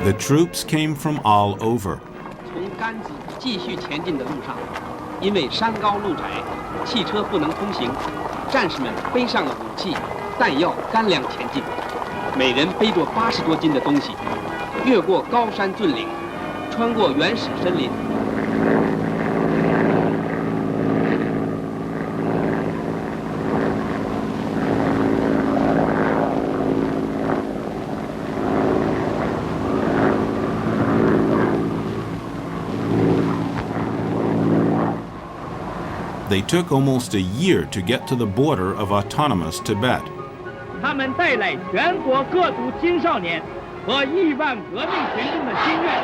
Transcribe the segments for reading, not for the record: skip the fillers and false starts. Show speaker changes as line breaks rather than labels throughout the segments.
The troops came from all over.
从甘孜继续前进的路上，因为山高路窄，汽车不能通行，战士们背上了武器、弹药、干粮前进，每人背着80多斤的东西，越过高山峻岭，穿过原始森林。
They took almost a year to get to the border of autonomous Tibet.
他们带来全国各族青少年和亿万革命群众的心愿。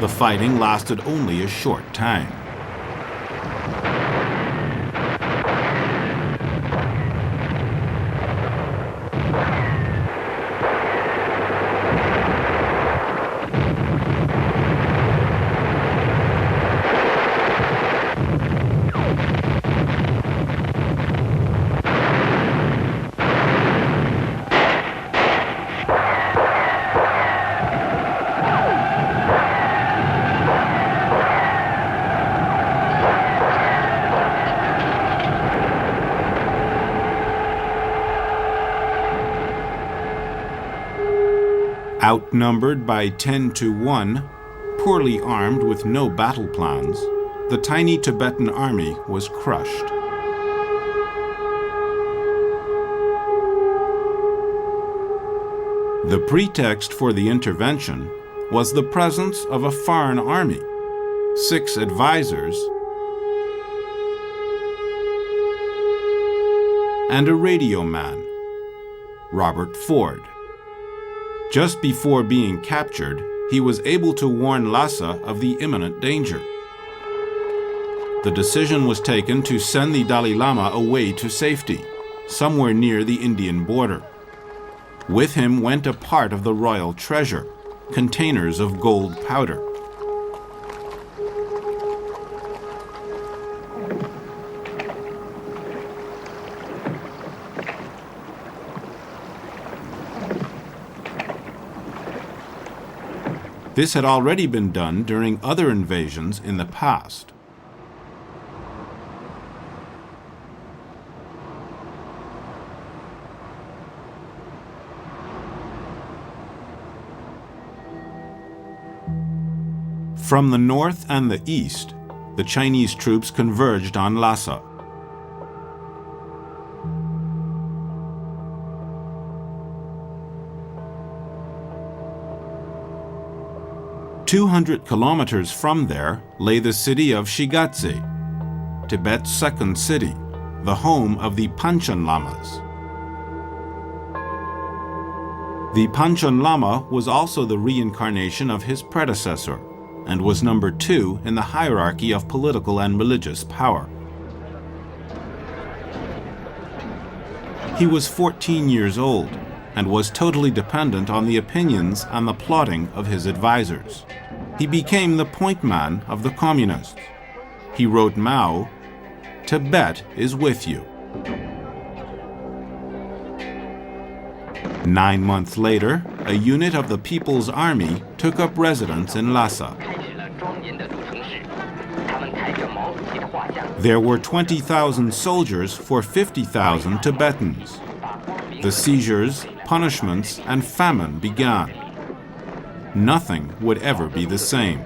The fighting lasted only a short time. Outnumbered by 10 to 1, poorly armed with no battle plans, the tiny Tibetan army was crushed. The pretext for the intervention was the presence of a foreign army, 6 advisors, and a radio man, Robert Ford. Just before being captured, he was able to warn Lhasa of the imminent danger. The decision was taken to send the Dalai Lama away to safety, somewhere near the Indian border. With him went a part of the royal treasure, containers of gold powder. This had already been done during other invasions in the past. From the north and the east, the Chinese troops converged on Lhasa. "200 kilometers from there lay the city of Shigatse, Tibet's second city, the home of the Panchen Lamas. The Panchen Lama was also the reincarnation of his predecessor and was number 2 in the hierarchy of political and religious power. He was 14 years old and was totally dependent on the opinions and the plotting of his advisors. He became the point man of the communists. He wrote Mao, "Tibet is with you." 9 months later, a unit of the People's Army took up residence in Lhasa. There were 20,000 soldiers for 50,000 Tibetans. The seizures, punishments, and famine began. Nothing would ever be the same.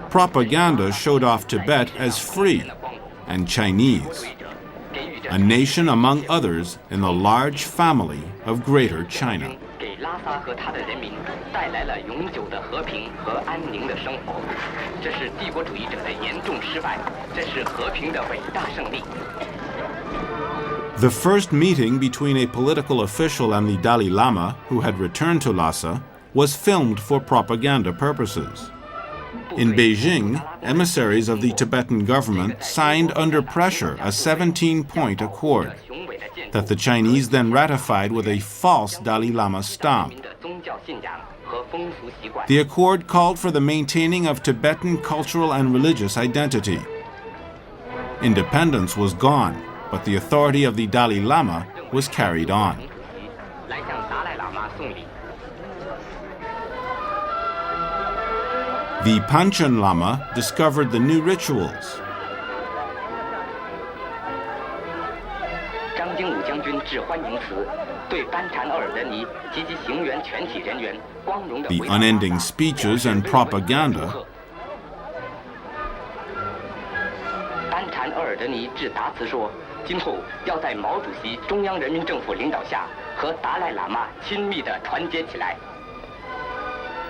Propaganda showed off Tibet as free and Chinese, a nation among others in the large family of Greater China. The first meeting between a political official and the Dalai Lama, who had returned to Lhasa, was filmed for propaganda purposes. In Beijing, emissaries of the Tibetan government signed under pressure a 17-point accord that the Chinese then ratified with a false Dalai Lama stamp. The accord called for the maintaining of Tibetan cultural and religious identity. Independence was gone, but the authority of the Dalai Lama was carried on. The Panchen Lama discovered the new rituals. The unending speeches and propaganda,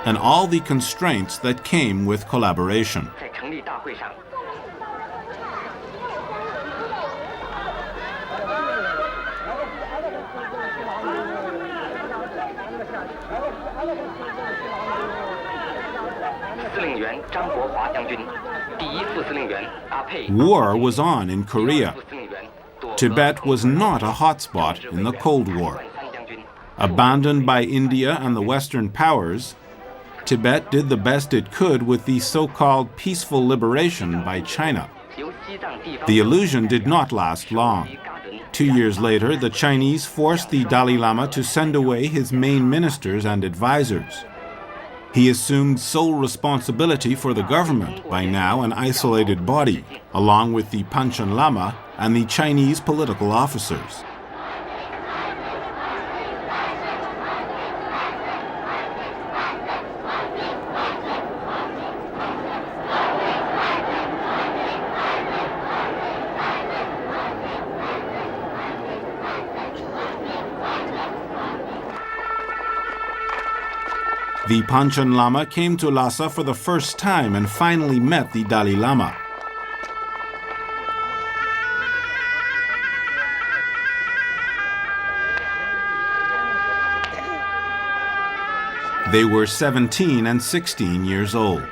and all the constraints that came with collaboration. War was on in Korea. Tibet was not a hotspot in the Cold War. Abandoned by India and the Western powers, Tibet did the best it could with the so-called peaceful liberation by China. The illusion did not last long. 2 years later, the Chinese forced the Dalai Lama to send away his main ministers and advisors. He assumed sole responsibility for the government, by now an isolated body, along with the Panchen Lama and the Chinese political officers. The Panchen Lama came to Lhasa for the first time and finally met the Dalai Lama. They were 17 and 16 years old.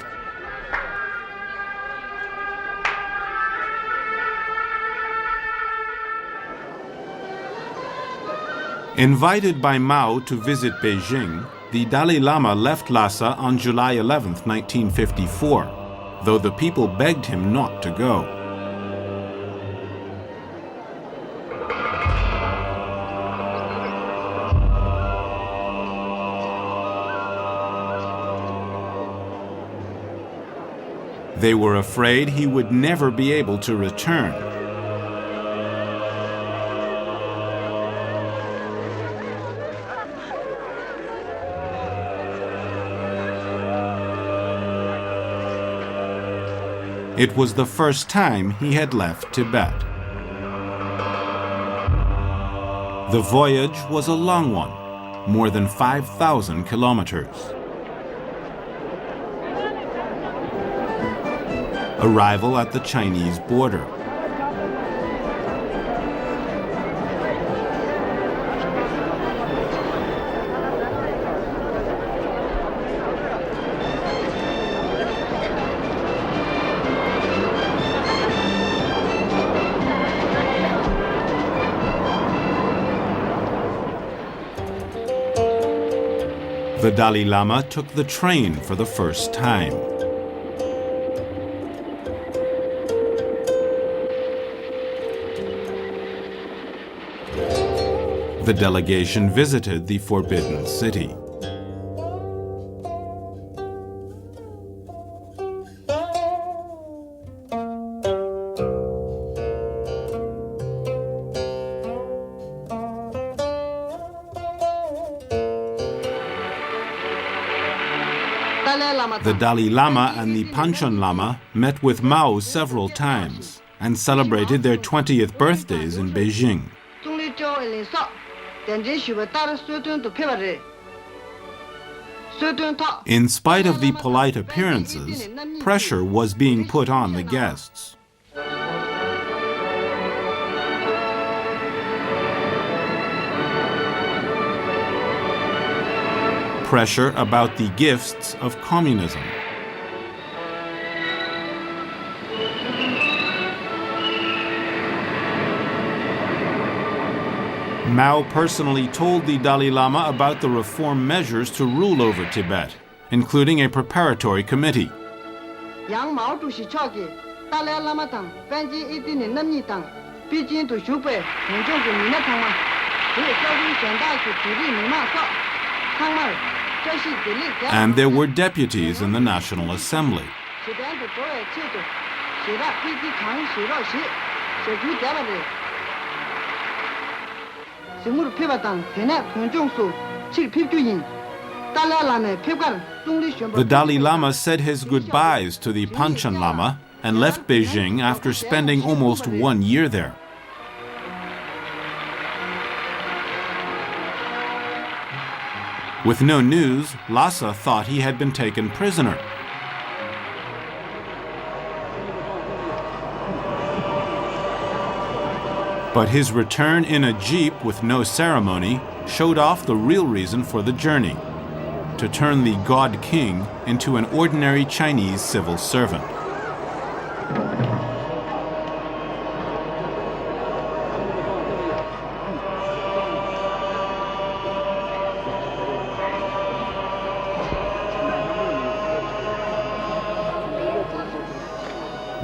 Invited by Mao to visit Beijing, the Dalai Lama left Lhasa on July 11, 1954, though the people begged him not to go. They were afraid he would never be able to return. It was the first time he had left Tibet. The voyage was a long one, more than 5,000 kilometers. Arrival at the Chinese border. The Dalai Lama took the train for the first time. The delegation visited the Forbidden City. The Dalai Lama and the Panchen Lama met with Mao several times and celebrated their 20th birthdays in Beijing. In spite of the polite appearances, pressure was being put on the guests. Pressure about the gifts of communism. Mao personally told the Dalai Lama about the reform measures to rule over Tibet, including a preparatory committee.
Dalai Lama tang Panji 18남니 tang Beijing to Shubei 공정부 민나 탕마 그教育选大是主力民骂说탕마这是给力
And there were deputies in the National Assembly.
是这样子作为制度写了飞机场写了写写出掉了的 정부를 피바당 대내 공정수 7필주인 달라라네 피관
The Dalai Lama said his goodbyes to the Panchen Lama and left Beijing after spending almost 1 year there. With no news, Lhasa thought he had been taken prisoner. But his return in a jeep with no ceremony showed off the real reason for the journey: to turn the God King into an ordinary Chinese civil servant.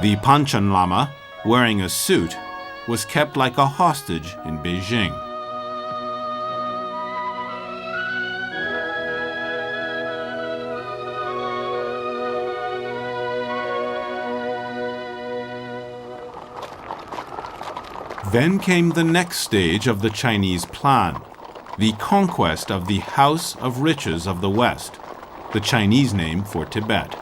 The Panchen Lama, wearing a suit, was kept like a hostage in Beijing. Then came the next stage of the Chinese plan, the conquest of the House of Riches of the West, the Chinese name for Tibet.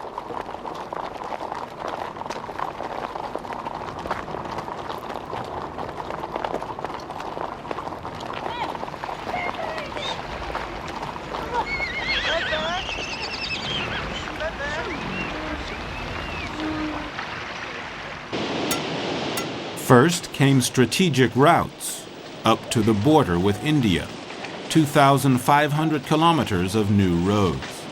First came strategic routes up to the border with India, 2,500 kilometers of new roads.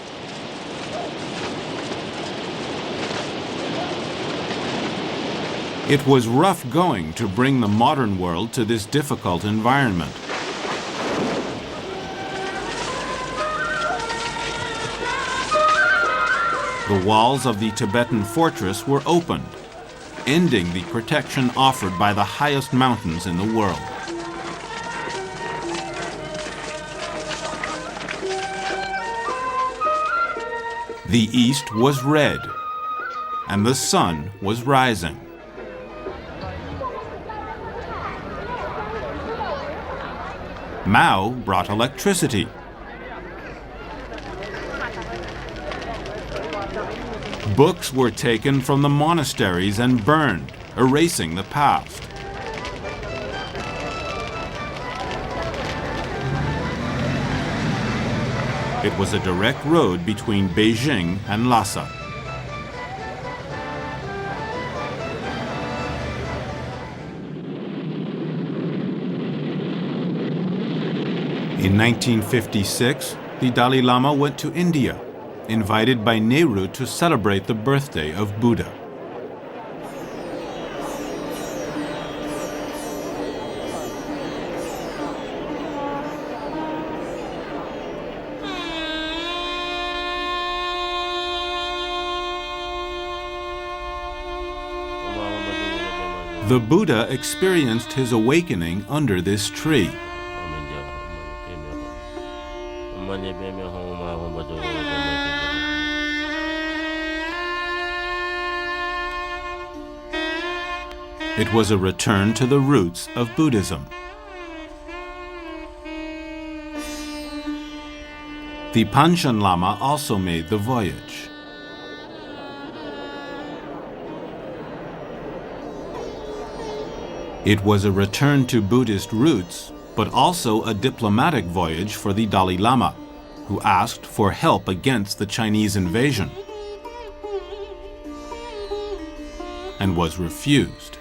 It was rough going to bring the modern world to this difficult environment. The walls of the Tibetan fortress were opened, ending the protection offered by the highest mountains in the world. The east was red, and the sun was rising. Mao brought electricity. Books were taken from the monasteries and burned, erasing the past. It was a direct road between Beijing and Lhasa. In 1956, the Dalai Lama went to India, invited by Nehru to celebrate the birthday of Buddha. The Buddha experienced his awakening under this tree. It was a return to the roots of Buddhism. The Panchen Lama also made the voyage. It was a return to Buddhist roots, but also a diplomatic voyage for the Dalai Lama, who asked for help against the Chinese invasion and was refused.